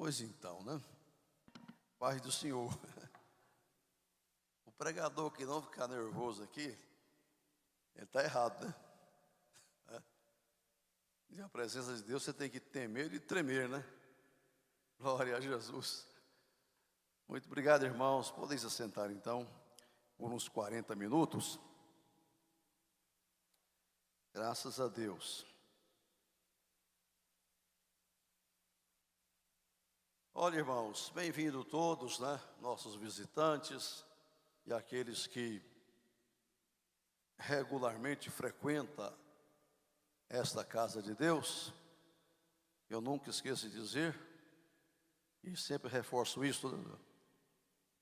Pois então, né? Paz do Senhor. O pregador que não ficar nervoso aqui, ele está errado, né? E a presença de Deus você tem que temer e tremer, né? Glória a Jesus. Muito obrigado, irmãos. Podem se sentar então por uns 40 minutos. Graças a Deus. Olha, irmãos, bem-vindos todos, né? Nossos visitantes e aqueles que regularmente frequentam esta casa de Deus. Eu nunca esqueço de dizer, e sempre reforço isso,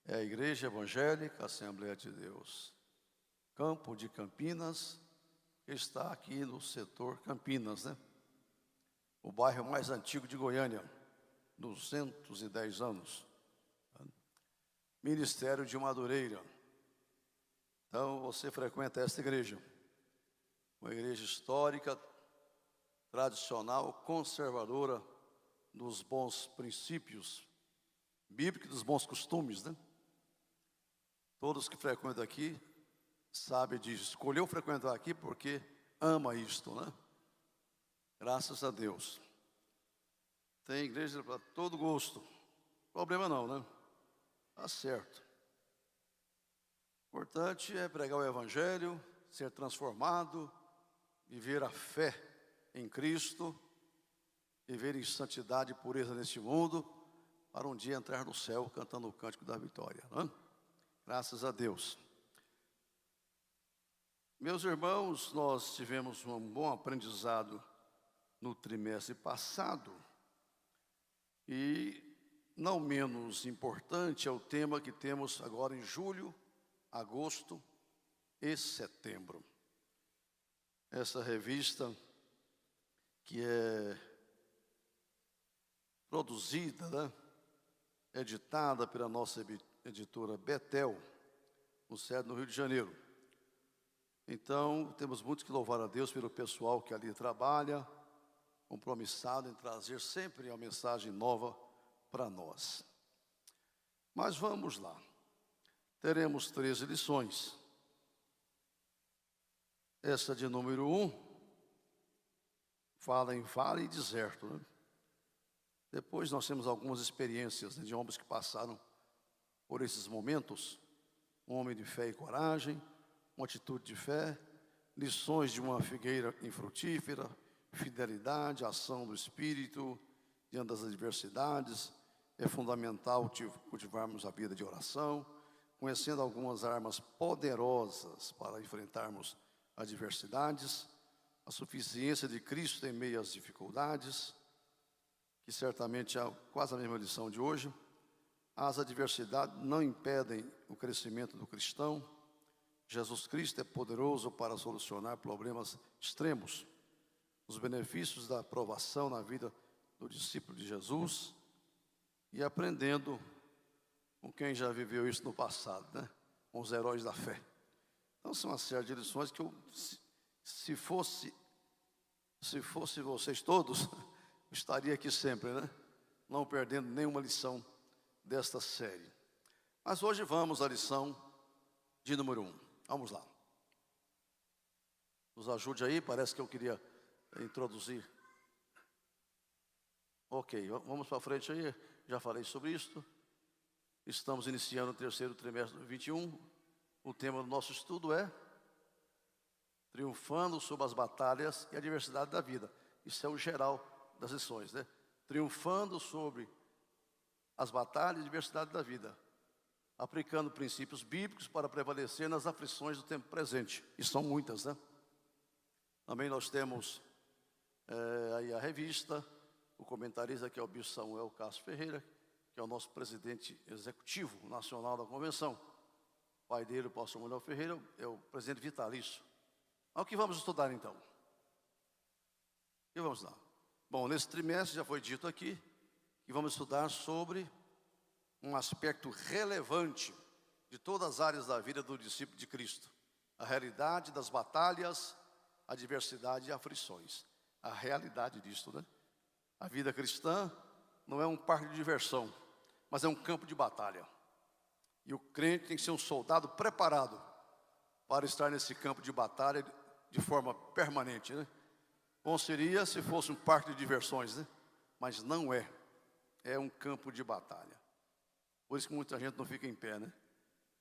é a Igreja Evangélica Assembleia de Deus, Campo de Campinas, que está aqui no setor Campinas, né? O bairro mais antigo de Goiânia, 210 anos. Ministério de Madureira. Então, você frequenta esta igreja, uma igreja histórica, tradicional, conservadora dos bons princípios bíblicos, dos bons costumes, né? Todos que frequentam aqui sabem disso. Escolheu frequentar aqui porque ama isto, né? Graças a Deus. Tem igreja para todo gosto. Problema não, né? Tá certo. O importante é pregar o Evangelho, ser transformado, viver a fé em Cristo, viver em santidade e pureza neste mundo, para um dia entrar no céu cantando o cântico da vitória, né? Graças a Deus. Meus irmãos, nós tivemos um bom aprendizado no trimestre passado. E não menos importante é o tema que temos agora em julho, agosto e setembro. Essa revista que é produzida, né, editada pela nossa editora Betel, no sede no Rio de Janeiro. Então, temos muito que louvar a Deus pelo pessoal que ali trabalha, compromissado em trazer sempre uma mensagem nova para nós. Mas vamos lá. Teremos 13 lições. Essa de número 1 fala em vale e deserto, né? Depois nós temos algumas experiências, né, de homens que passaram por esses momentos. Um homem de fé e coragem, uma atitude de fé, lições de uma figueira infrutífera, fidelidade, ação do Espírito diante das adversidades. É fundamental cultivarmos a vida de oração, conhecendo algumas armas poderosas para enfrentarmos adversidades, a suficiência de Cristo em meio às dificuldades, que certamente é quase a mesma lição de hoje. As adversidades não impedem o crescimento do cristão. Jesus Cristo é poderoso para solucionar problemas extremos. Os benefícios da aprovação na vida do discípulo de Jesus e aprendendo com quem já viveu isso no passado, né? Com os heróis da fé. Então são uma série de lições que se fosse vocês todos, estaria aqui sempre, né? Não perdendo nenhuma lição desta série. Mas hoje vamos à lição de número 1. Vamos lá. Nos ajude aí, parece que eu queria introduzir. Ok, vamos para frente aí, já falei sobre isso. Estamos iniciando o terceiro trimestre de 21. O tema do nosso estudo é triunfando sobre as batalhas e adversidades da vida. Isso é o geral das lições, né? Triunfando sobre as batalhas e adversidades da vida, aplicando princípios bíblicos para prevalecer nas aflições do tempo presente. E são muitas, né? Também nós temos aí a revista, o comentarista que é o bispo Samuel Castro Ferreira, que é o nosso presidente executivo nacional da convenção. O pai dele, o pastor Manuel Ferreira, é o presidente vitalício. O que vamos estudar então? E vamos lá. Bom, nesse trimestre já foi dito aqui que vamos estudar sobre um aspecto relevante de todas as áreas da vida do discípulo de Cristo. A realidade das batalhas, adversidade e aflições. A realidade disto, né? A vida cristã não é um parque de diversão, mas é um campo de batalha. E o crente tem que ser um soldado preparado para estar nesse campo de batalha de forma permanente, né? Bom seria se fosse um parque de diversões, né? Mas não é. É um campo de batalha. Por isso que muita gente não fica em pé, né?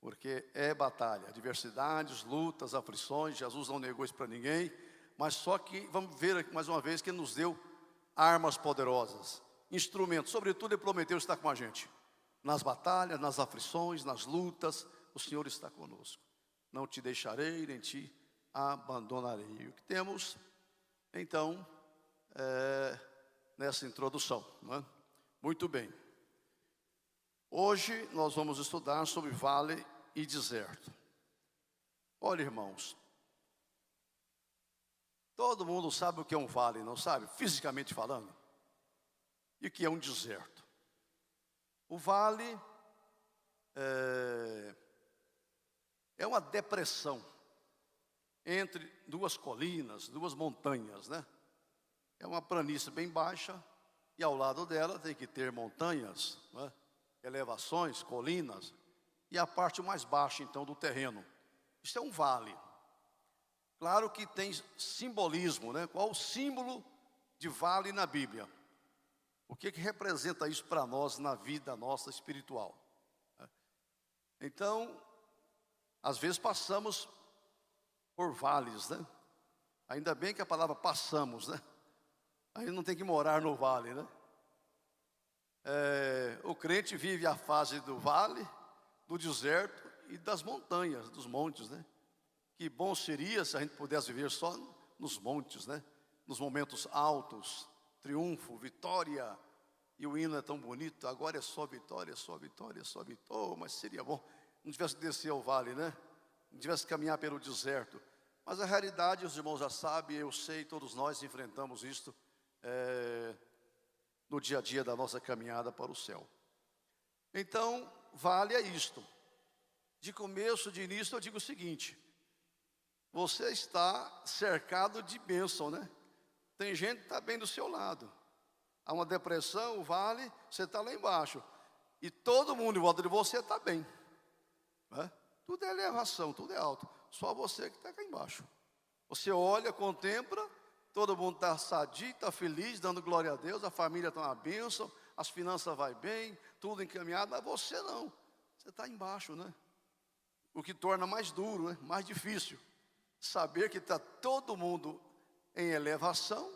Porque é batalha, adversidades, lutas, aflições. Jesus não negou isso para ninguém. Mas só que, vamos ver aqui mais uma vez, que Ele nos deu armas poderosas, instrumentos. Sobretudo Ele prometeu estar com a gente. Nas batalhas, nas aflições, nas lutas, o Senhor está conosco. Não te deixarei, nem te abandonarei. O que temos, então, nessa introdução, não é? Muito bem. Hoje nós vamos estudar sobre vale e deserto. Olha, irmãos, todo mundo sabe o que é um vale, não sabe? Fisicamente falando. E o que é um deserto? O vale é uma depressão entre duas colinas, duas montanhas, né? É uma planície bem baixa e ao lado dela tem que ter montanhas, né? Elevações, colinas, e a parte mais baixa então do terreno. Isso é um vale. Claro que tem simbolismo, né? Qual o símbolo de vale na Bíblia? O que representa isso para nós na vida nossa espiritual? Então, às vezes passamos por vales, né? Ainda bem que a palavra passamos, né? Aí não tem que morar no vale, né? O crente vive a fase do vale, do deserto e das montanhas, dos montes, né? Que bom seria se a gente pudesse viver só nos montes, né? Nos momentos altos, triunfo, vitória. E o hino é tão bonito, agora é só vitória, só vitória, só vitória. Oh, mas seria bom, não tivesse que descer ao vale, né? Não tivesse que caminhar pelo deserto. Mas a realidade, os irmãos já sabem, eu sei, todos nós enfrentamos isto no dia a dia da nossa caminhada para o céu. Então, vale é isto. De começo, de início, eu digo o seguinte: você está cercado de bênção, né? Tem gente que está bem do seu lado. Há uma depressão, o vale, você está lá embaixo. E todo mundo em volta de você está bem, né? Tudo é elevação, tudo é alto. Só você que está cá embaixo. Você olha, contempla, todo mundo está sadio, está feliz, dando glória a Deus, a família está uma bênção, as finanças vai bem, tudo encaminhado, mas você não. Você está embaixo, né? O que torna mais duro, né? Mais difícil. Saber que está todo mundo em elevação,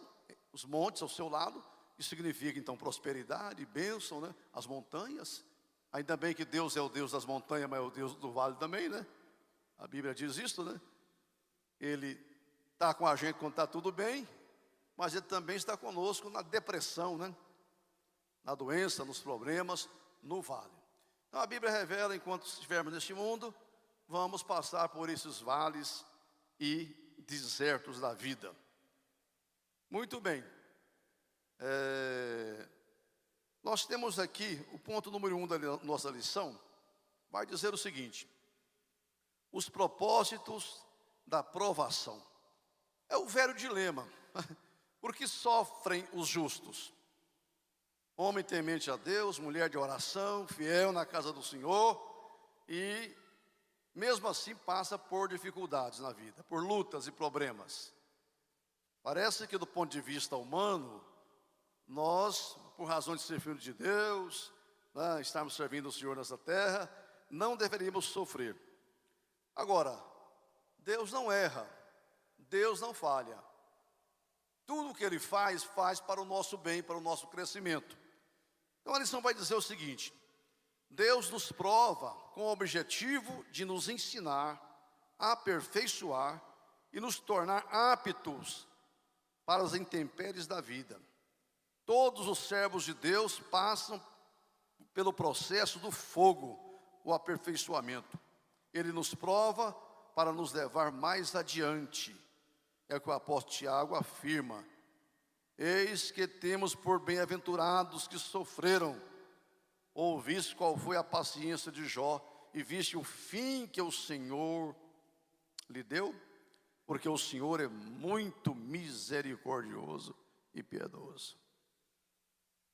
os montes ao seu lado. Isso significa então prosperidade, bênção, né? As montanhas. Ainda bem que Deus é o Deus das montanhas, mas é o Deus do vale também, né? A Bíblia diz isso, né? Ele está com a gente quando está tudo bem, mas Ele também está conosco na depressão, né? Na doença, nos problemas, no vale. Então a Bíblia revela, enquanto estivermos neste mundo, vamos passar por esses vales e desertos da vida. Muito bem. Nós temos aqui o ponto número 1 da nossa lição, vai dizer o seguinte: os propósitos da provação. É o velho dilema. Por que sofrem os justos? Homem temente a Deus, mulher de oração, fiel na casa do Senhor, e mesmo assim passa por dificuldades na vida, por lutas e problemas. Parece que do ponto de vista humano, nós, por razão de ser filhos de Deus, né, estarmos servindo o Senhor nessa terra, não deveríamos sofrer. Agora, Deus não erra, Deus não falha. Tudo o que Ele faz, faz para o nosso bem, para o nosso crescimento. Então a lição vai dizer o seguinte: Deus nos prova com o objetivo de nos ensinar, aperfeiçoar e nos tornar aptos para as intempéries da vida. Todos os servos de Deus passam pelo processo do fogo, o aperfeiçoamento. Ele nos prova para nos levar mais adiante. É o que o apóstolo Tiago afirma: eis que temos por bem-aventurados que sofreram. Ouviste qual foi a paciência de Jó, e viste o fim que o Senhor lhe deu? Porque o Senhor é muito misericordioso e piedoso.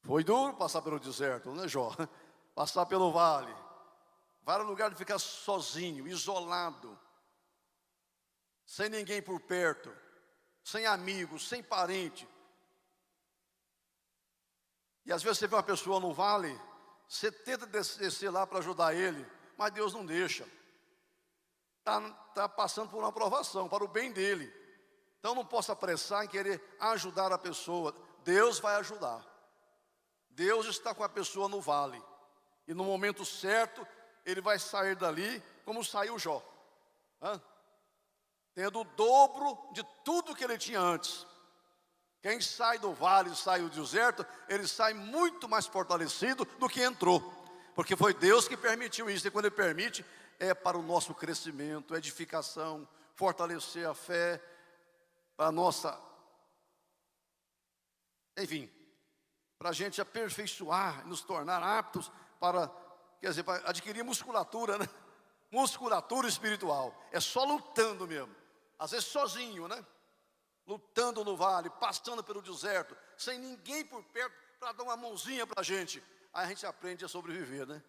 Foi duro passar pelo deserto, né, Jó? Passar pelo vale. Vai no lugar de ficar sozinho, isolado, sem ninguém por perto, sem amigos, sem parente. E às vezes você vê uma pessoa no vale, você tenta descer lá para ajudar ele, mas Deus não deixa. Está passando por uma provação, para o bem dele. Então não posso apressar em querer ajudar a pessoa. Deus vai ajudar. Deus está com a pessoa no vale. E no momento certo, ele vai sair dali como saiu Jó. Tendo o dobro de tudo que ele tinha antes. Quem sai do vale, sai do deserto, ele sai muito mais fortalecido do que entrou. Porque foi Deus que permitiu isso. E quando Ele permite, é para o nosso crescimento, edificação, fortalecer a fé, para a nossa... Enfim, para a gente aperfeiçoar, nos tornar aptos para, quer dizer, para adquirir musculatura, né? Musculatura espiritual. É só lutando mesmo. Às vezes sozinho, né? Lutando no vale, passando pelo deserto, sem ninguém por perto para dar uma mãozinha para a gente. Aí a gente aprende a sobreviver, né?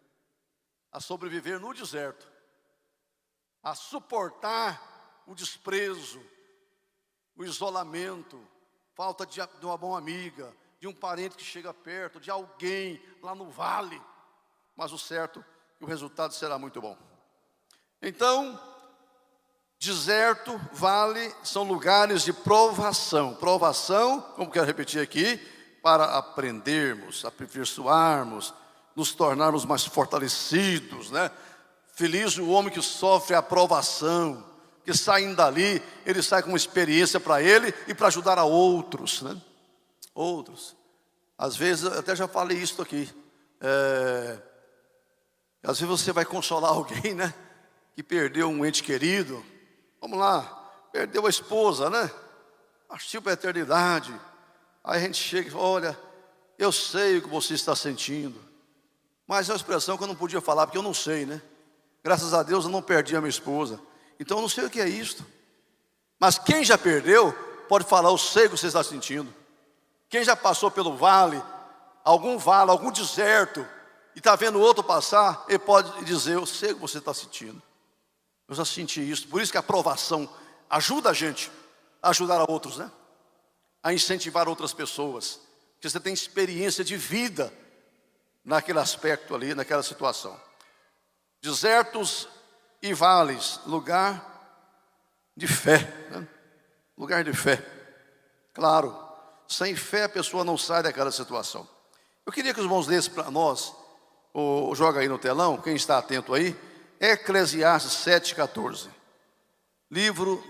A sobreviver no deserto. A suportar o desprezo, o isolamento, falta de uma boa amiga, de um parente que chega perto, de alguém lá no vale. Mas o certo é que o resultado será muito bom. Então, deserto, vale, são lugares de provação. Provação, como quero repetir aqui, para aprendermos, aperfeiçoarmos, nos tornarmos mais fortalecidos, né? Feliz o homem que sofre a provação, que saindo dali, ele sai com uma experiência para ele e para ajudar a outros, né? Outros. Às vezes, até já falei isso aqui. Às vezes você vai consolar alguém, né? Que perdeu um ente querido. Vamos lá, perdeu a esposa, né? Partiu para a eternidade. Aí a gente chega e fala, olha, eu sei o que você está sentindo. Mas é uma expressão que eu não podia falar, porque eu não sei, né? Graças a Deus eu não perdi a minha esposa. Então eu não sei o que é isto. Mas quem já perdeu, pode falar, eu sei o que você está sentindo. Quem já passou pelo vale, algum deserto, e está vendo outro passar, ele pode dizer, eu sei o que você está sentindo. Eu já senti isso. Por isso que a provação ajuda a gente a ajudar a outros, né? A incentivar outras pessoas. Porque você tem experiência de vida naquele aspecto ali, naquela situação. Desertos e vales, lugar de fé, né? Lugar de fé. Claro, sem fé a pessoa não sai daquela situação. Eu queria que os irmãos lessem para nós, ou joga aí no telão, quem está atento aí, Eclesiastes 7,14. Livro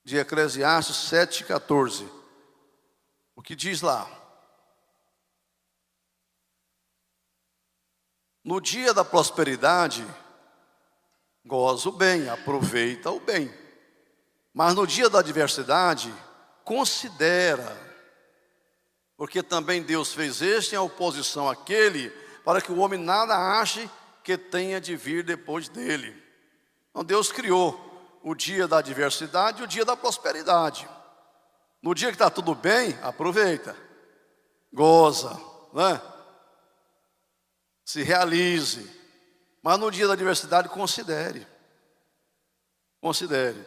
de Eclesiastes 7,14. O que diz lá? No dia da prosperidade, goza o bem, aproveita o bem. Mas no dia da adversidade, considera. Porque também Deus fez este em oposição àquele, para que o homem nada ache que tenha de vir depois dele. Então Deus criou o dia da adversidade e o dia da prosperidade. No dia que está tudo bem, aproveita, goza, né? Se realize. Mas no dia da adversidade, considere. Considere.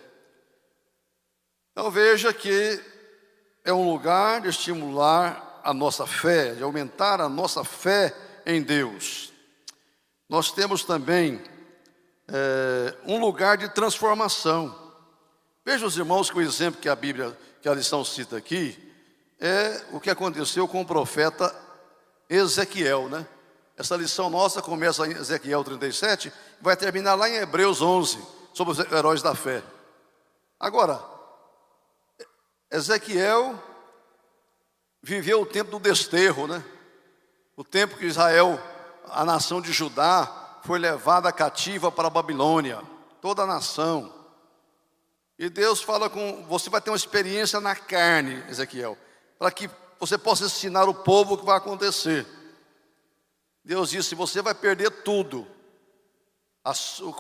Então veja que é um lugar de estimular a nossa fé, de aumentar a nossa fé em Deus. Nós temos também um lugar de transformação. Veja os irmãos que o exemplo que a Bíblia, que a lição cita aqui, é o que aconteceu com o profeta Ezequiel, né? Essa lição nossa começa em Ezequiel 37 e vai terminar lá em Hebreus 11, sobre os heróis da fé. Agora, Ezequiel viveu o tempo do desterro, né? O tempo que Israel, a nação de Judá, foi levada cativa para a Babilônia. Toda a nação. E Deus fala com você, vai ter uma experiência na carne, Ezequiel, para que você possa ensinar o povo o que vai acontecer. Deus disse, você vai perder tudo.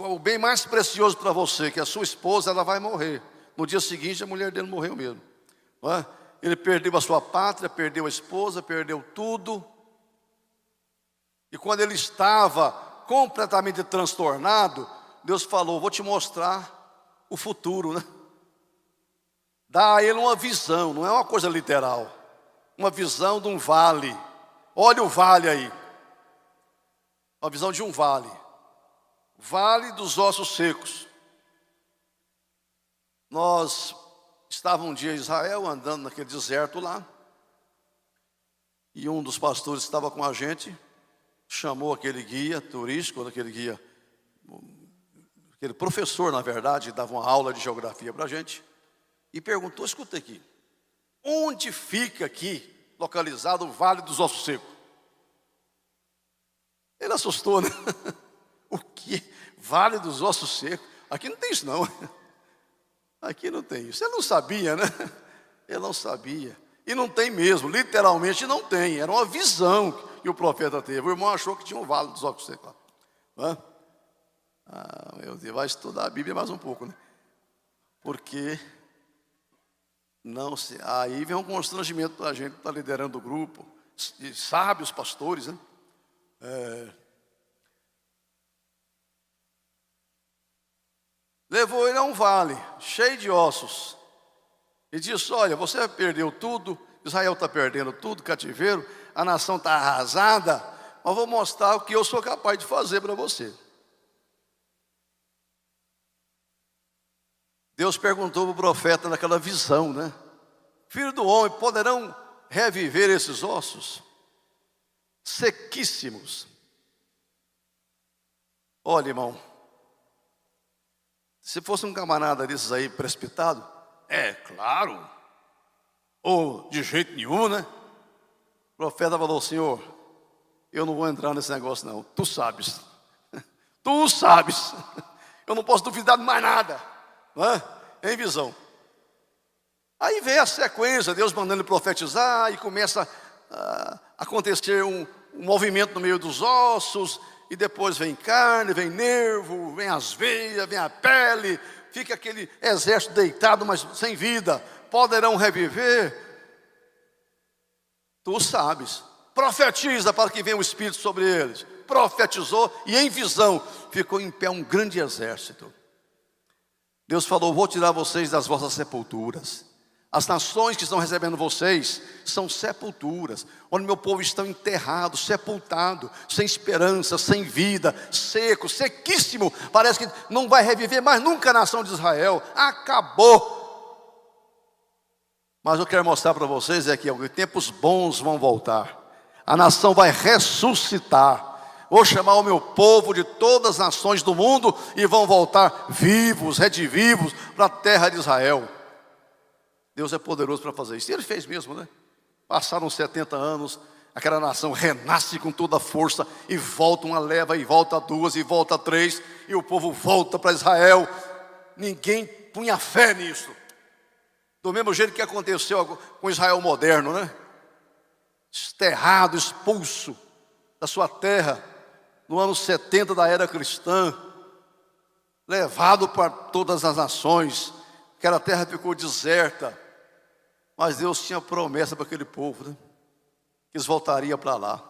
O bem mais precioso para você, que é a sua esposa, ela vai morrer. No dia seguinte a mulher dele morreu mesmo. Não é? Ele perdeu a sua pátria, perdeu a esposa, perdeu tudo. E quando ele estava completamente transtornado, Deus falou: vou te mostrar o futuro, né? Dá a ele uma visão, não é uma coisa literal. Uma visão de um vale. Olha o vale aí. Uma visão de um vale. Vale dos ossos secos. Nós estávamos um dia em Israel, andando naquele deserto lá. E um dos pastores que estava com a gente chamou aquele guia turístico, aquele guia, aquele professor, na verdade, dava uma aula de geografia para a gente. E perguntou: escuta aqui, onde fica aqui, localizado o Vale dos Ossos Secos? Ele assustou, né? O que? Vale dos Ossos Secos? Aqui não tem isso não. Aqui não tem isso. Ele não sabia, né? Ele não sabia. E não tem mesmo, literalmente não tem. Era uma visão que o profeta teve. O irmão achou que tinha um Vale dos Ossos Secos lá. Ah, meu Deus, vai estudar a Bíblia mais um pouco, né? Porque não se... Aí vem um constrangimento para a gente que está liderando o grupo. E sabe, os pastores, né? Levou ele a um vale cheio de ossos e disse: olha, você perdeu tudo, Israel está perdendo tudo, cativeiro, a nação está arrasada, mas vou mostrar o que eu sou capaz de fazer para você. Deus perguntou para o profeta naquela visão, né? Filho do homem, poderão reviver esses ossos sequíssimos? Olha, irmão, se fosse um camarada desses aí precipitado, é claro, ou de jeito nenhum, né? O profeta falou: Senhor, eu não vou entrar nesse negócio não, tu sabes, tu sabes, eu não posso duvidar de mais nada, não é? Em visão. Aí vem a sequência, Deus mandando ele profetizar, e começa a acontecer um movimento no meio dos ossos, e depois vem carne, vem nervo, vem as veias, vem a pele, fica aquele exército deitado, mas sem vida. Poderão reviver? Tu sabes. Profetiza para que venha o Espírito sobre eles. Profetizou e em visão ficou em pé um grande exército. Deus falou: vou tirar vocês das vossas sepulturas. As nações que estão recebendo vocês são sepulturas, onde meu povo está enterrado, sepultado, sem esperança, sem vida, seco, sequíssimo. Parece que não vai reviver mais nunca a nação de Israel. Acabou. Mas eu quero mostrar para vocês é que tempos bons vão voltar. A nação vai ressuscitar. Vou chamar o meu povo de todas as nações do mundo e vão voltar vivos, redivivos para a terra de Israel. Deus é poderoso para fazer isso. E Ele fez mesmo, né? Passaram 70 anos, aquela nação renasce com toda a força, e volta uma leva, e volta duas, e volta três, e o povo volta para Israel. Ninguém punha fé nisso. Do mesmo jeito que aconteceu com Israel moderno, né? Desterrado, expulso da sua terra, no ano 70 da era cristã, levado para todas as nações. Aquela terra ficou deserta, mas Deus tinha promessa para aquele povo, né? Que eles voltariam para lá.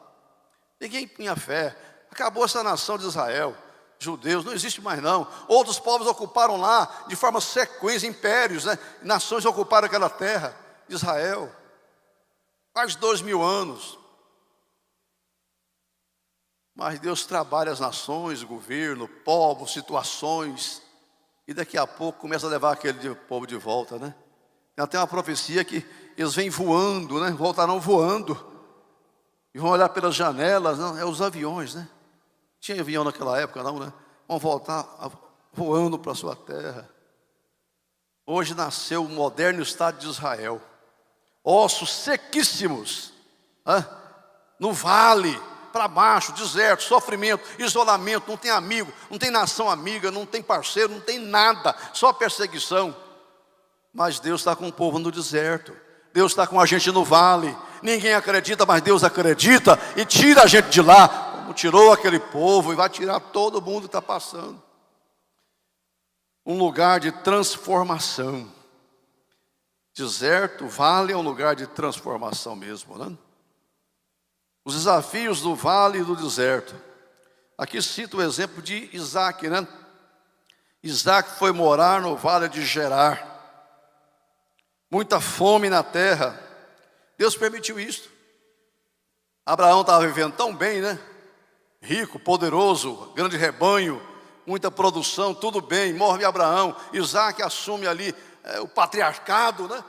Ninguém tinha fé. Acabou essa nação de Israel. Judeus, não existe mais não. Outros povos ocuparam lá de forma sequência, impérios, né? Nações ocuparam aquela terra de Israel. Mais de 2000 anos. Mas Deus trabalha as nações, governo, povos, situações. E daqui a pouco começa a levar aquele povo de volta, né? Tem até uma profecia que eles vêm voando, né? Voltarão voando. E vão olhar pelas janelas, não, é os aviões, né? Tinha avião naquela época não, né? Vão voltar voando para a sua terra. Hoje nasceu o moderno Estado de Israel. Ossos sequíssimos, né? No vale, para baixo, deserto, sofrimento, isolamento, não tem amigo, não tem nação amiga, não tem parceiro, não tem nada, só perseguição. Mas Deus está com o povo no deserto, Deus está com a gente no vale. Ninguém acredita, mas Deus acredita e tira a gente de lá, como tirou aquele povo, e vai tirar todo mundo que está passando. Um lugar de transformação. Deserto, vale é um lugar de transformação mesmo, né? Os desafios do vale e do deserto. Aqui cito o exemplo de Isaac, né? Isaac foi morar no vale de Gerar. Muita fome na terra. Deus permitiu isso. Abraão estava vivendo tão bem, né? Rico, poderoso, grande rebanho, muita produção, tudo bem. Morre Abraão, Isaac assume ali o patriarcado, né?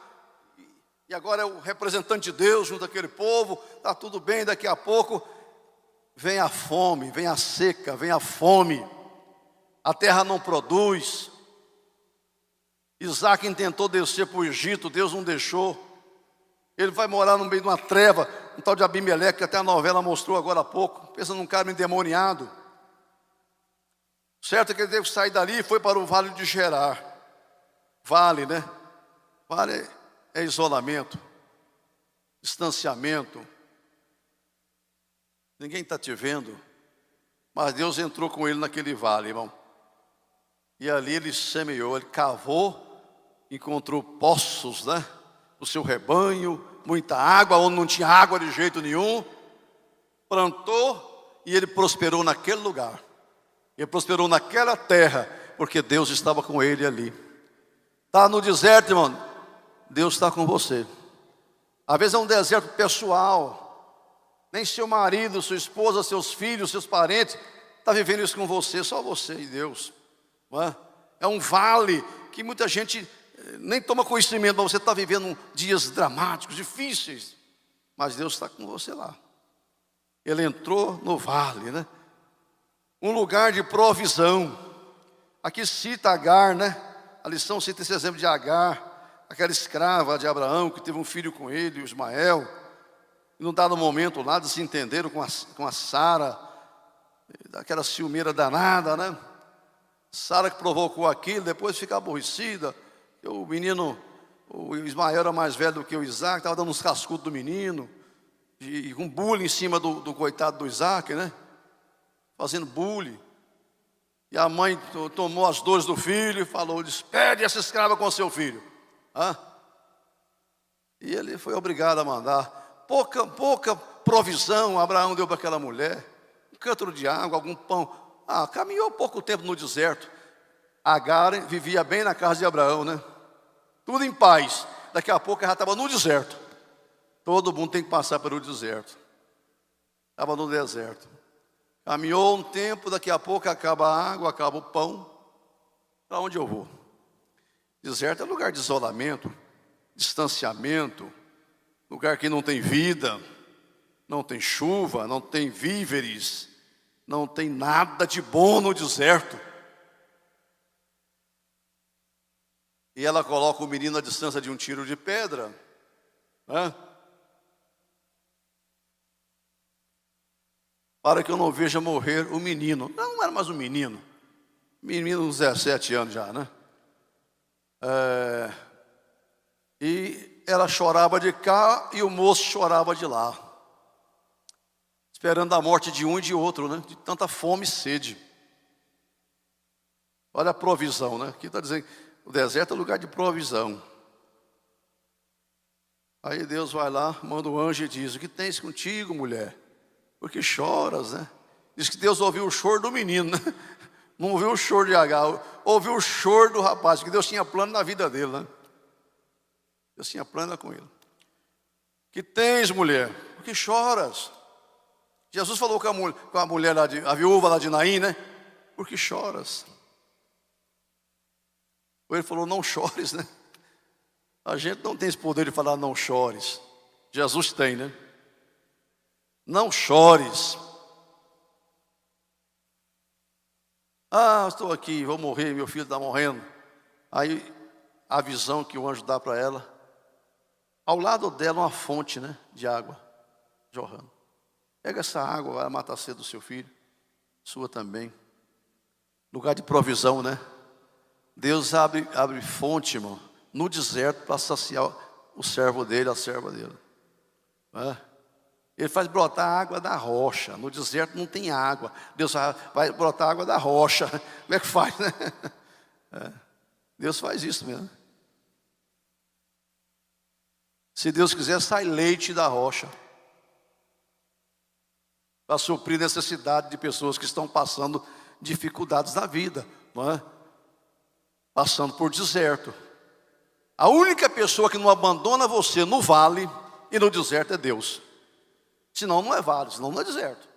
E agora é o representante de Deus junto àquele povo. Está tudo bem, daqui a pouco vem a fome, vem a seca, vem a fome. A terra não produz. Isaac tentou descer para o Egito, Deus não deixou. Ele vai morar no meio de uma treva, um tal de Abimeleque, que até a novela mostrou agora há pouco. Pensa num cara endemoniado. Certo é que ele teve que sair dali e foi para o vale de Gerar. Vale, né? Vale é isolamento, distanciamento. Ninguém está te vendo, mas Deus entrou com ele naquele vale, irmão. E ali ele semeou, ele cavou, encontrou poços, né? O seu rebanho, muita água, onde não tinha água de jeito nenhum. Plantou e ele prosperou naquele lugar. Ele prosperou naquela terra, porque Deus estava com ele ali. Está no deserto, irmão, Deus está com você. Às vezes é um deserto pessoal. Nem seu marido, sua esposa, seus filhos, seus parentes está vivendo isso com você, só você e Deus. É um vale que muita gente nem toma conhecimento, mas você está vivendo dias dramáticos, difíceis, mas Deus está com você lá. Ele entrou no vale, né? Um lugar de provisão. Aqui cita Agar, né? A lição cita esse exemplo de Agar, aquela escrava de Abraão que teve um filho com ele, o Ismael. E num dado momento lá, se entenderam com a Sara, daquela ciumeira danada, né? Sara que provocou aquilo, depois fica aborrecida. O menino, o Ismael era mais velho do que o Isaac, estava dando uns cascudos do menino, e com bullying em cima do coitado do Isaac, né? Fazendo bullying. E a mãe tomou as dores do filho e falou: despede essa escrava com seu filho. E ele foi obrigado a mandar. Pouca provisão Abraão deu para aquela mulher. Um cântaro de água, algum pão. Caminhou pouco tempo no deserto. Agar vivia bem na casa de Abraão, né? Tudo em paz. Daqui a pouco ela estava no deserto. Todo mundo tem que passar pelo deserto. Estava no deserto. Caminhou um tempo, daqui a pouco acaba a água, acaba o pão. Para onde eu vou? Deserto é lugar de isolamento, distanciamento, lugar que não tem vida, não tem chuva, não tem víveres, não tem nada de bom no deserto. E ela coloca o menino à distância de um tiro de pedra, para que eu não veja morrer o menino. Não era mais um menino, menino uns 17 anos já, né? E ela chorava de cá e o moço chorava de lá, esperando a morte de um e de outro, né? De tanta fome e sede. Olha a provisão, né? Aqui está dizendo, o deserto é lugar de provisão. Aí Deus vai lá, manda o anjo e diz: o que tens contigo, mulher? Porque choras, né? Diz que Deus ouviu o choro do menino, né? Não ouviu o choro de Agar, ouviu o choro do rapaz, porque Deus tinha plano na vida dele, né? Deus tinha plano com ele. Que tens, mulher? Porque choras? Jesus falou com a mulher lá a viúva lá de Naim, né? Porque choras? Ou ele falou: não chores, né? A gente não tem esse poder de falar não chores. Jesus tem, né? Não chores. Estou aqui, vou morrer, meu filho está morrendo. Aí a visão que o anjo dá para ela, ao lado dela uma fonte, né, de água jorrando. Pega essa água, vai matar a sede do seu filho, sua também. Lugar de provisão, né? Deus abre fonte, irmão, no deserto para saciar o servo dele, a serva dele. Ele faz brotar água da rocha. No deserto não tem água. Deus vai brotar água da rocha. Como é que faz, né? Deus faz isso mesmo. Se Deus quiser, sai leite da rocha, para suprir necessidade de pessoas que estão passando dificuldades na vida, não é? Passando por deserto. A única pessoa que não abandona você no vale e no deserto é Deus. Senão não é vale, senão não é deserto.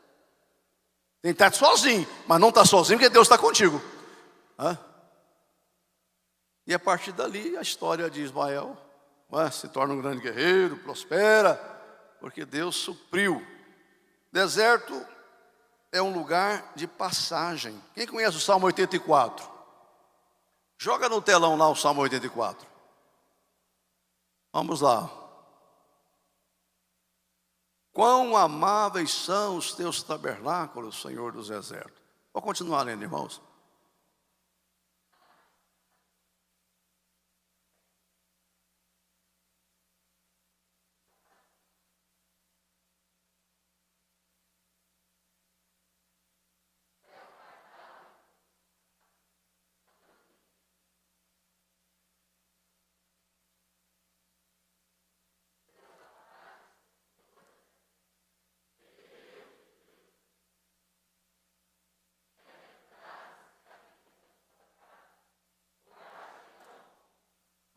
Tem que estar sozinho, mas não está sozinho porque Deus está contigo. E a partir dali a história de Ismael se torna um grande guerreiro, prospera, porque Deus supriu. Deserto é um lugar de passagem. Quem conhece o Salmo 84? Joga no telão lá o Salmo 84. Vamos lá. Quão amáveis são os teus tabernáculos, Senhor dos exércitos. Vou continuar lendo, irmãos.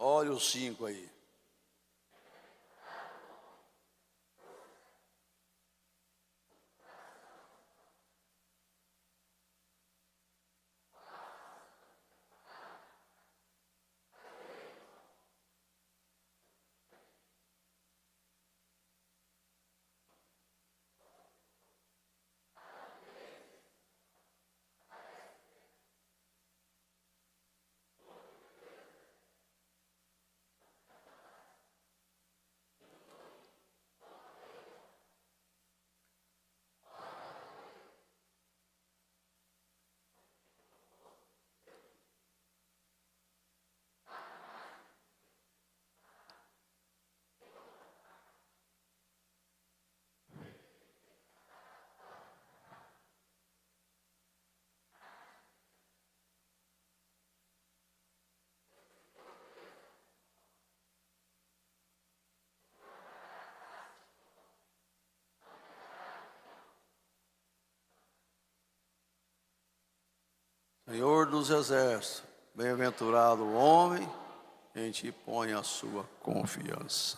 Olha os 5 aí. Senhor dos exércitos, bem-aventurado o homem em ti põe a sua confiança.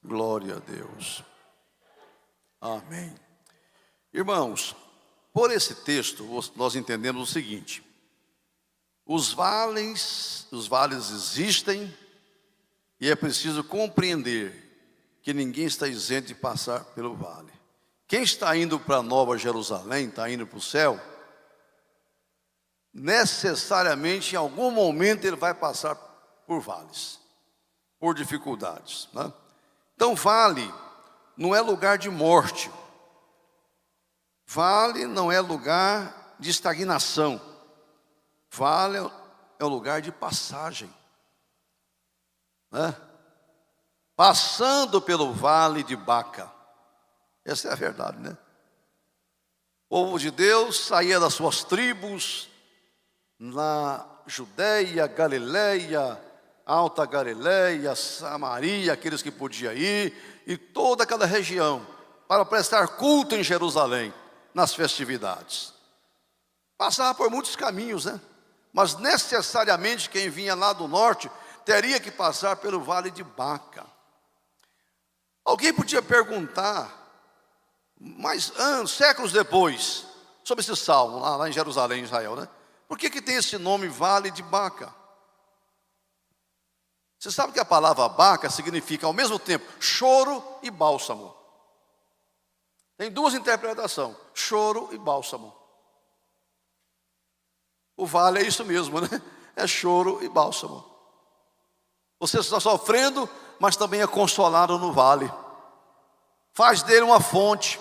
Glória a Deus. Amém. Irmãos, por esse texto nós entendemos o seguinte: os vales existem e é preciso compreender que ninguém está isento de passar pelo vale. Quem está indo para a Nova Jerusalém, está indo para o céu, necessariamente em algum momento ele vai passar por vales, por dificuldades, né? Então vale não é lugar de morte, vale não é lugar de estagnação, vale é o lugar de passagem, né? Passando pelo vale de Baca, essa é a verdade, né? O povo de Deus saía das suas tribos na Judeia, Galileia, Alta Galileia, Samaria, aqueles que podiam ir, e toda aquela região, para prestar culto em Jerusalém, nas festividades. Passava por muitos caminhos, né? Mas necessariamente quem vinha lá do norte teria que passar pelo vale de Baca. Alguém podia perguntar, mas séculos depois, sobre esse salmo, lá em Jerusalém, Israel, né? Por que tem esse nome Vale de Baca? Você sabe que a palavra Baca significa ao mesmo tempo choro e bálsamo. Tem duas interpretações, choro e bálsamo. O vale é isso mesmo, né? É choro e bálsamo. Você está sofrendo, mas também é consolado no vale. Faz dele uma fonte.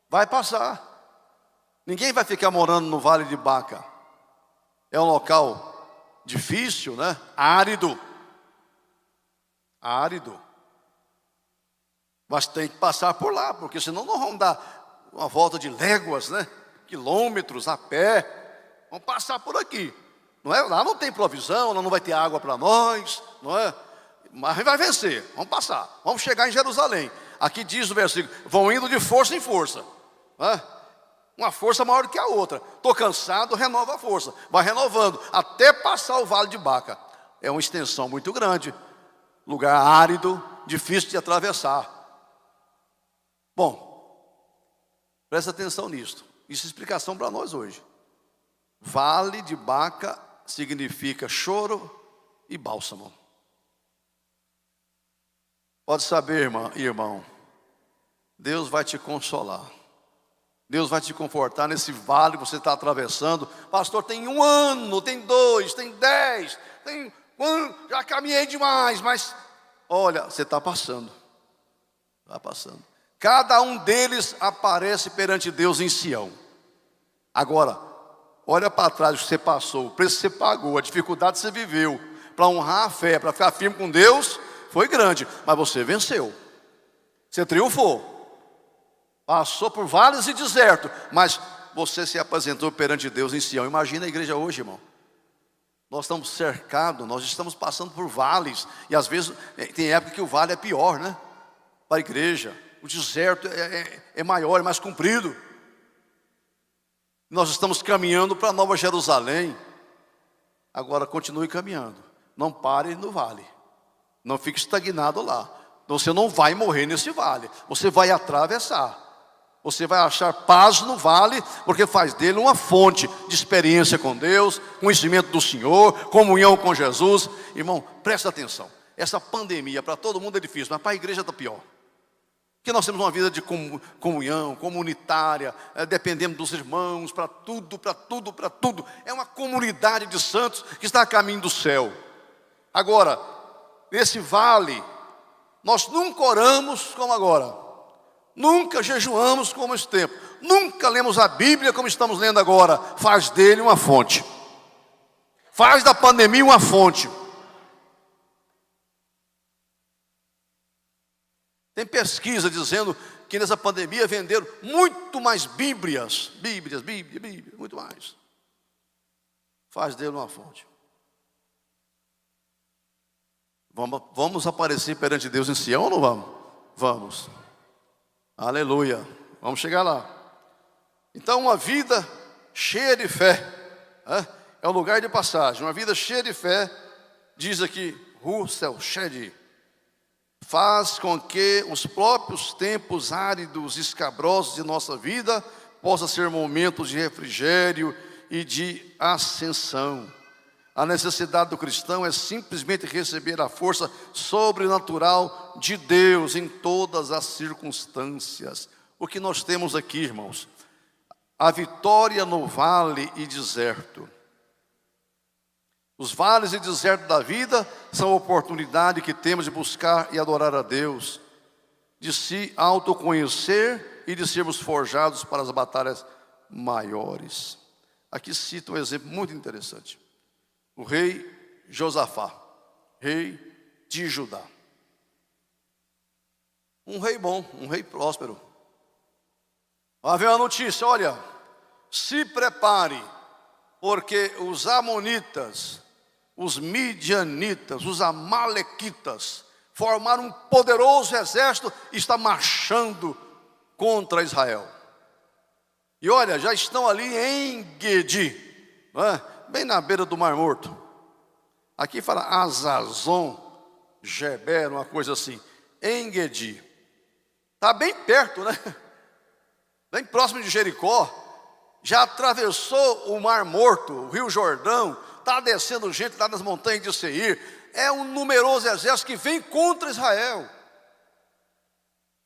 Vai passar. Ninguém vai ficar morando no Vale de Baca. É um local difícil, né? Árido. Mas tem que passar por lá, porque senão não vão dar uma volta de léguas, né? Quilômetros a pé. Vão passar por aqui. Não é? Lá não tem provisão, lá não vai ter água para nós, não é? mas vai vencer, vamos passar, vamos chegar em Jerusalém. Aqui diz o versículo, vão indo de força em força, né? Uma força maior do que a outra. Estou cansado, renova a força, vai renovando, até passar o Vale de Baca. É uma extensão muito grande, lugar árido, difícil de atravessar. Bom, presta atenção nisto. Isso é explicação para nós hoje. Vale de Baca significa choro e bálsamo. Pode saber, irmão, Deus vai te consolar. Deus vai te confortar nesse vale que você está atravessando. Pastor, tem 1 ano, tem 2, tem 10, tem 1, já caminhei demais, mas olha, você está passando. Está passando. Cada um deles aparece perante Deus em Sião. Agora, olha para trás o que você passou, o preço que você pagou, a dificuldade que você viveu, para honrar a fé, para ficar firme com Deus, foi grande, mas você venceu. Você triunfou. Passou por vales e deserto, mas você se apresentou perante Deus em Sião. Imagina a igreja hoje, irmão. Nós estamos cercados, nós estamos passando por vales. E às vezes tem época que o vale é pior, né? Para a igreja. O deserto é maior, é mais comprido. Nós estamos caminhando para Nova Jerusalém. Agora continue caminhando. Não pare no vale. Não fique estagnado lá. Você não vai morrer nesse vale. Você vai atravessar. Você vai achar paz no vale, porque faz dele uma fonte de experiência com Deus, conhecimento do Senhor, comunhão com Jesus. Irmão, presta atenção. Essa pandemia para todo mundo é difícil, mas para a igreja está pior. Porque nós temos uma vida de comunhão, comunitária, dependemos dos irmãos para tudo, para tudo, para tudo. É uma comunidade de santos que está a caminho do céu. Agora, nesse vale, nós nunca oramos como agora. Nunca jejuamos como esse tempo. Nunca lemos a Bíblia como estamos lendo agora. Faz dele uma fonte. Faz da pandemia uma fonte. Tem pesquisa dizendo que nessa pandemia venderam muito mais Bíblias. Bíblia, muito mais. Faz dele uma fonte. Vamos aparecer perante Deus em Sião ou não vamos? Vamos. Aleluia, vamos chegar lá. Então uma vida cheia de fé, é um lugar de passagem. Uma vida cheia de fé, diz aqui Russell Shedd, faz com que os próprios tempos áridos e escabrosos de nossa vida possam ser momentos de refrigério e de ascensão. A necessidade do cristão é simplesmente receber a força sobrenatural de Deus em todas as circunstâncias. O que nós temos aqui, irmãos? A vitória no vale e deserto. Os vales e desertos da vida são a oportunidade que temos de buscar e adorar a Deus, de se autoconhecer e de sermos forjados para as batalhas maiores. Aqui cito um exemplo muito interessante. O rei Josafá, rei de Judá. Um rei bom, um rei próspero. Havia uma notícia, olha, se prepare, porque os amonitas, os midianitas, os amalequitas, formaram um poderoso exército e está marchando contra Israel. E olha, já estão ali em Engedi, bem na beira do Mar Morto. Aqui fala Azazon, Geber, uma coisa assim. Engedi. Está bem perto, né? Bem próximo de Jericó. Já atravessou o Mar Morto, o Rio Jordão. Está descendo gente lá nas montanhas de Seir. É um numeroso exército que vem contra Israel.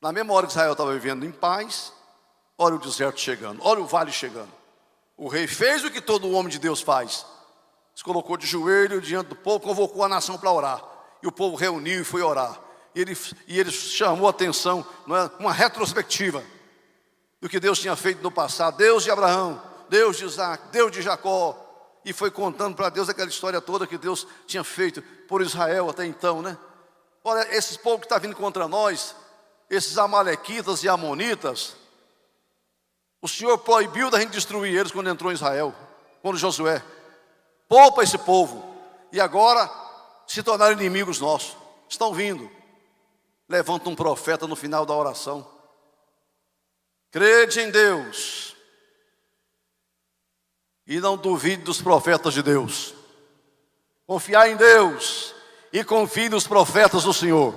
Na mesma hora que Israel estava vivendo em paz, olha o deserto chegando, olha o vale chegando. O rei fez o que todo homem de Deus faz. Se colocou de joelho diante do povo, convocou a nação para orar. E o povo reuniu e foi orar. E ele chamou a atenção, uma retrospectiva do que Deus tinha feito no passado. Deus de Abraão, Deus de Isaac, Deus de Jacó. E foi contando para Deus aquela história toda que Deus tinha feito por Israel até então, né? Olha, esses povos que estão vindo contra nós, esses amalequitas e amonitas, o Senhor proibiu da gente destruir eles quando entrou em Israel, quando Josué. Poupa esse povo. E agora se tornaram inimigos nossos. estão vindo. Levanta um profeta no final da oração. Crede em Deus e não duvide dos profetas de Deus. Confiar em Deus e confie nos profetas do Senhor.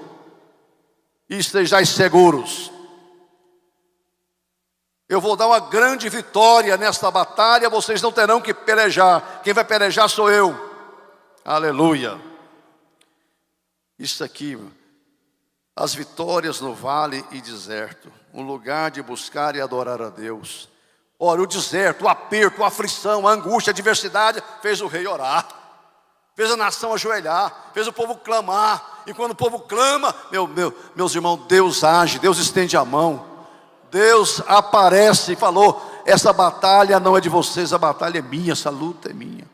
E estejais seguros. Eu vou dar uma grande vitória nesta batalha, vocês não terão que pelejar. Quem vai pelejar sou eu. Aleluia. Isso aqui, as vitórias no vale e deserto, um lugar de buscar e adorar a Deus. Ora, o deserto, o aperto, a aflição, a angústia, a adversidade, fez o rei orar, fez a nação ajoelhar, fez o povo clamar. E quando o povo clama, meus irmãos, Deus age, Deus estende a mão. Deus aparece e falou: essa batalha não é de vocês, a batalha é minha, essa luta é minha.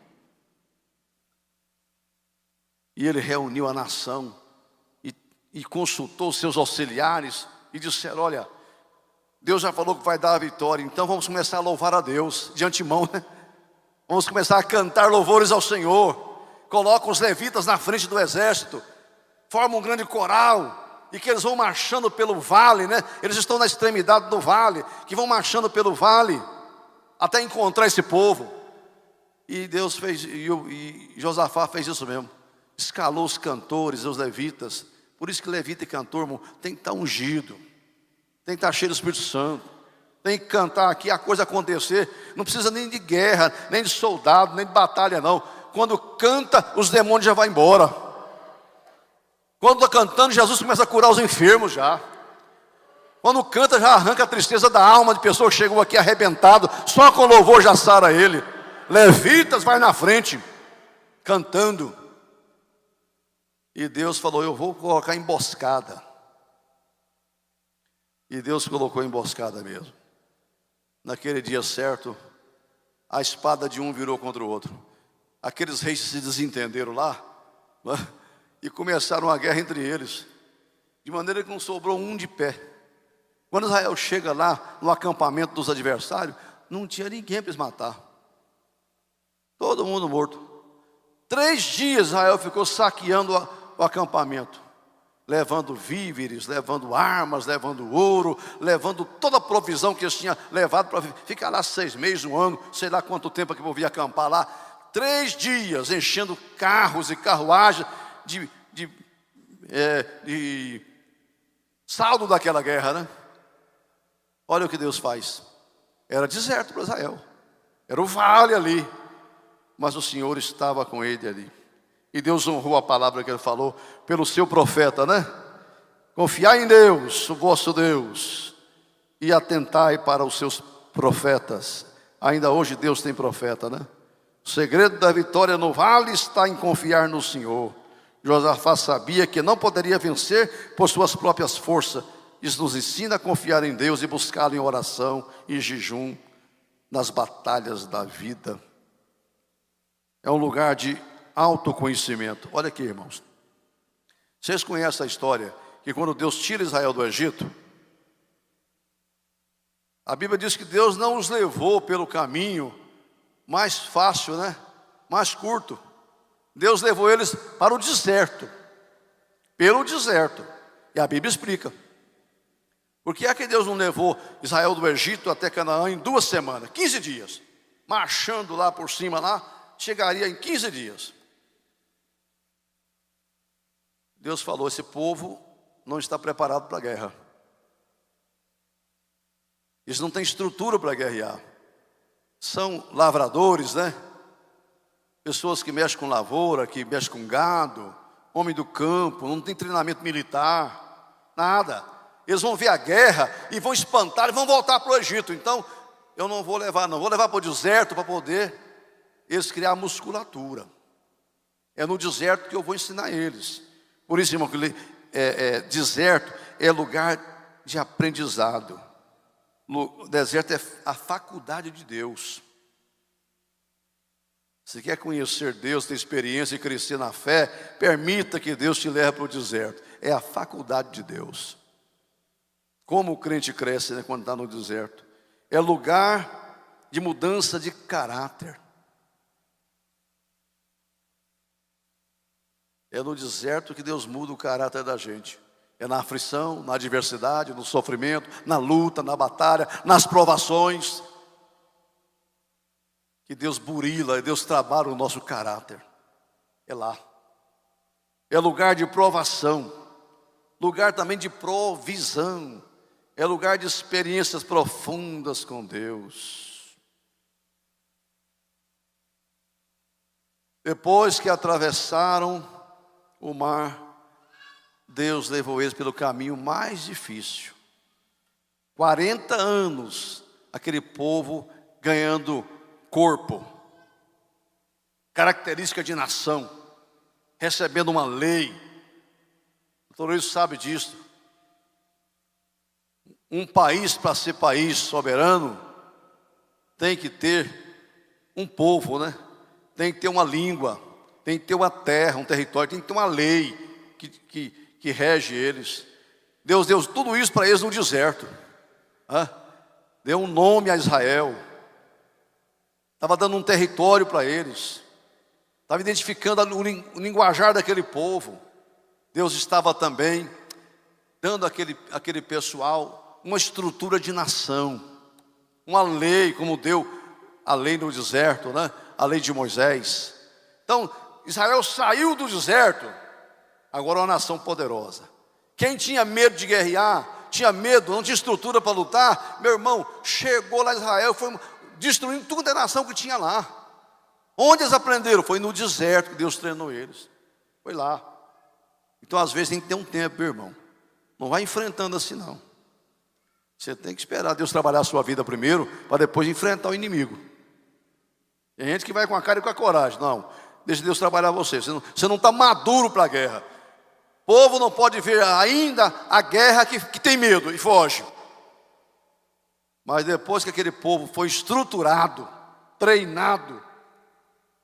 E ele reuniu a nação e consultou seus auxiliares e disseram: olha, Deus já falou que vai dar a vitória, então vamos começar a louvar a Deus de antemão, né? Vamos começar a cantar louvores ao Senhor. Coloca os levitas na frente do exército, forma um grande coral, e que eles vão marchando pelo vale, né? Eles estão na extremidade do vale, que vão marchando pelo vale até encontrar esse povo. E Deus fez, e Josafá fez isso mesmo. Escalou os cantores, os levitas. Por isso que levita e cantor, irmão, tem que estar ungido, tem que estar cheio do Espírito Santo, tem que cantar aqui, a coisa acontecer. Não precisa nem de guerra, nem de soldado, nem de batalha não. Quando canta, os demônios já vão embora. Quando está cantando, Jesus começa a curar os enfermos já. Quando canta, já arranca a tristeza da alma de pessoa que chegou aqui arrebentado. Só com louvor já sara ele. Levitas, vai na frente, cantando. E Deus falou: eu vou colocar emboscada. E Deus colocou emboscada mesmo. Naquele dia certo, a espada de um virou contra o outro. Aqueles reis se desentenderam lá, né? E começaram a guerra entre eles, de maneira que não sobrou um de pé. Quando Israel chega lá no acampamento dos adversários, não tinha ninguém para eles matar. Todo mundo morto. 3 dias Israel ficou saqueando o acampamento, levando víveres, levando armas, levando ouro, levando toda a provisão que eles tinham levado para ficar lá 6 meses, 1 ano, sei lá quanto tempo que eu vou acampar lá. 3 dias enchendo carros e carruagens de saldo daquela guerra, né? Olha o que Deus faz. Era deserto para Israel, era o vale ali, mas o Senhor estava com ele ali. E Deus honrou a palavra que ele falou pelo seu profeta, né? Confiai em Deus, o vosso Deus, e atentai para os seus profetas. Ainda hoje Deus tem profeta, né? O segredo da vitória no vale está em confiar no Senhor. Josafá sabia que não poderia vencer por suas próprias forças. Isso nos ensina a confiar em Deus e buscá-lo em oração e jejum nas batalhas da vida. É um lugar de autoconhecimento. Olha aqui, irmãos. Vocês conhecem a história que quando Deus tira Israel do Egito, a Bíblia diz que Deus não os levou pelo caminho mais fácil, né? Mais curto. Deus levou eles para o deserto, pelo deserto. E a Bíblia explica. Por que é que Deus não levou Israel do Egito até Canaã em 2 semanas, 15 dias? Marchando lá por cima, lá, chegaria em 15 dias. Deus falou: esse povo não está preparado para a guerra. Eles não têm estrutura para guerrear. São lavradores, né? Pessoas que mexem com lavoura, que mexem com gado, homem do campo, não tem treinamento militar, nada. Eles vão ver a guerra e vão espantar e vão voltar para o Egito. Então, eu não vou levar, não. Vou levar para o deserto para poder eles criar musculatura. É no deserto que eu vou ensinar eles. Por isso, irmão, deserto é lugar de aprendizado. O deserto é a faculdade de Deus. Se quer conhecer Deus, ter experiência e crescer na fé, permita que Deus te leve para o deserto. É a faculdade de Deus. Como o crente cresce, né, quando está no deserto? É lugar de mudança de caráter. É no deserto que Deus muda o caráter da gente. É na aflição, na adversidade, no sofrimento, na luta, na batalha, nas provações, que Deus burila, Deus trabalha o nosso caráter. É lá. É lugar de provação, lugar também de provisão, é lugar de experiências profundas com Deus. Depois que atravessaram o mar, Deus levou eles pelo caminho mais difícil. 40 anos, aquele povo ganhando corpo, característica de nação, recebendo uma lei. O doutor sabe disso. Um país, para ser país soberano, tem que ter um povo, né? Tem que ter uma língua, tem que ter uma terra, um território, tem que ter uma lei que rege eles. Deus deu tudo isso para eles no deserto. Deu um nome a Israel. Estava dando um território para eles. Estava identificando o linguajar daquele povo. Deus estava também dando àquele pessoal uma estrutura de nação. Uma lei, como deu a lei no deserto, né? A lei de Moisés. Então, Israel saiu do deserto, agora é uma nação poderosa. Quem tinha medo de guerrear, tinha medo, não tinha estrutura para lutar, meu irmão, chegou lá em Israel, foi destruindo toda a nação que tinha lá. Onde eles aprenderam? Foi no deserto que Deus treinou eles. Foi lá. Então às vezes tem que ter um tempo, meu irmão. Não vai enfrentando assim não. Você tem que esperar Deus trabalhar a sua vida primeiro, para depois enfrentar o inimigo. Tem gente que vai com a cara e com a coragem. Não, deixa Deus trabalhar você. Você não está maduro para a guerra. O povo não pode ver ainda a guerra que tem medo e foge. Mas depois que aquele povo foi estruturado, treinado,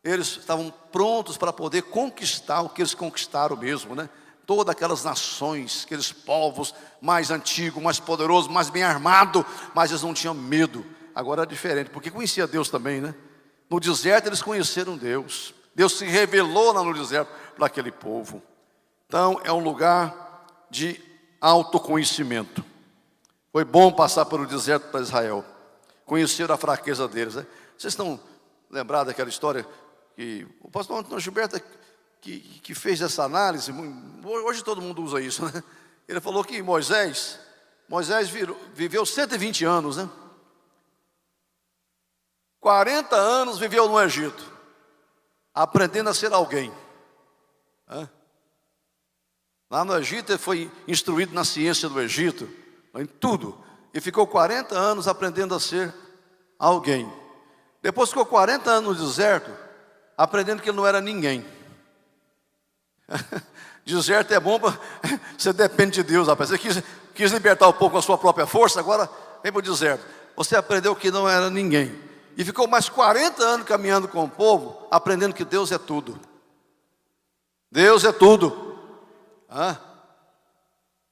eles estavam prontos para poder conquistar o que eles conquistaram mesmo, né? Todas aquelas nações, aqueles povos mais antigos, mais poderosos, mais bem armados, mas eles não tinham medo. Agora é diferente, porque conhecia Deus também, né? No deserto eles conheceram Deus. Deus se revelou lá no deserto para aquele povo. Então é um lugar de autoconhecimento. Foi bom passar pelo deserto para Israel. Conheceram a fraqueza deles, né? Vocês estão lembrados daquela história que o pastor Antônio Gilberto que fez essa análise? Hoje todo mundo usa isso, né? Ele falou que Moisés viveu 120 anos, né? 40 anos viveu no Egito, aprendendo a ser alguém. Lá no Egito ele foi instruído na ciência do Egito, em tudo. E ficou 40 anos aprendendo a ser alguém. Depois ficou 40 anos no deserto, aprendendo que ele não era ninguém. Deserto é bom, você depende de Deus, rapaz. Você quis libertar um pouco a sua própria força, agora vem para o deserto. Você aprendeu que não era ninguém. E ficou mais 40 anos caminhando com o povo, aprendendo que Deus é tudo. Deus é tudo.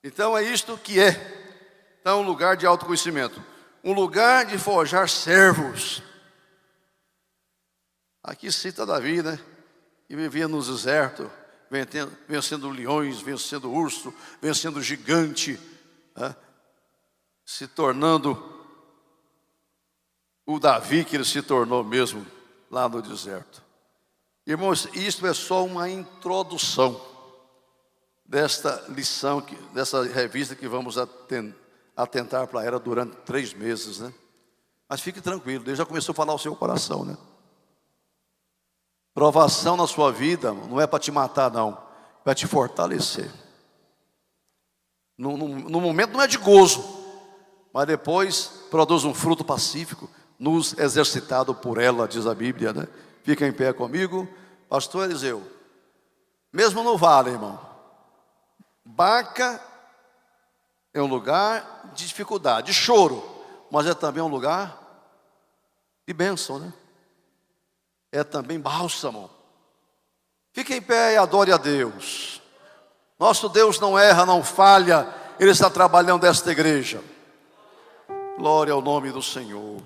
Então é isto que é. Então, um lugar de autoconhecimento. Um lugar de forjar servos. Aqui cita Davi, né? Que vivia no deserto, vencendo leões, vencendo urso, vencendo gigante, se tornando o Davi que ele se tornou mesmo lá no deserto. Irmãos, isto é só uma introdução desta lição, dessa revista que vamos atentar para ela durante 3 meses, né? Mas fique tranquilo, Deus já começou a falar ao seu coração, né? Provação na sua vida não é para te matar, não, é para te fortalecer. No momento não é de gozo, mas depois produz um fruto pacífico, nos exercitado por ela, diz a Bíblia, né? Fica em pé comigo, pastor Eliseu. Mesmo no vale, irmão, Baca é um lugar de dificuldade, de choro, mas é também um lugar de bênção, né? É também bálsamo. Fique em pé e adore a Deus. Nosso Deus não erra, não falha. Ele está trabalhando esta igreja. Glória ao nome do Senhor.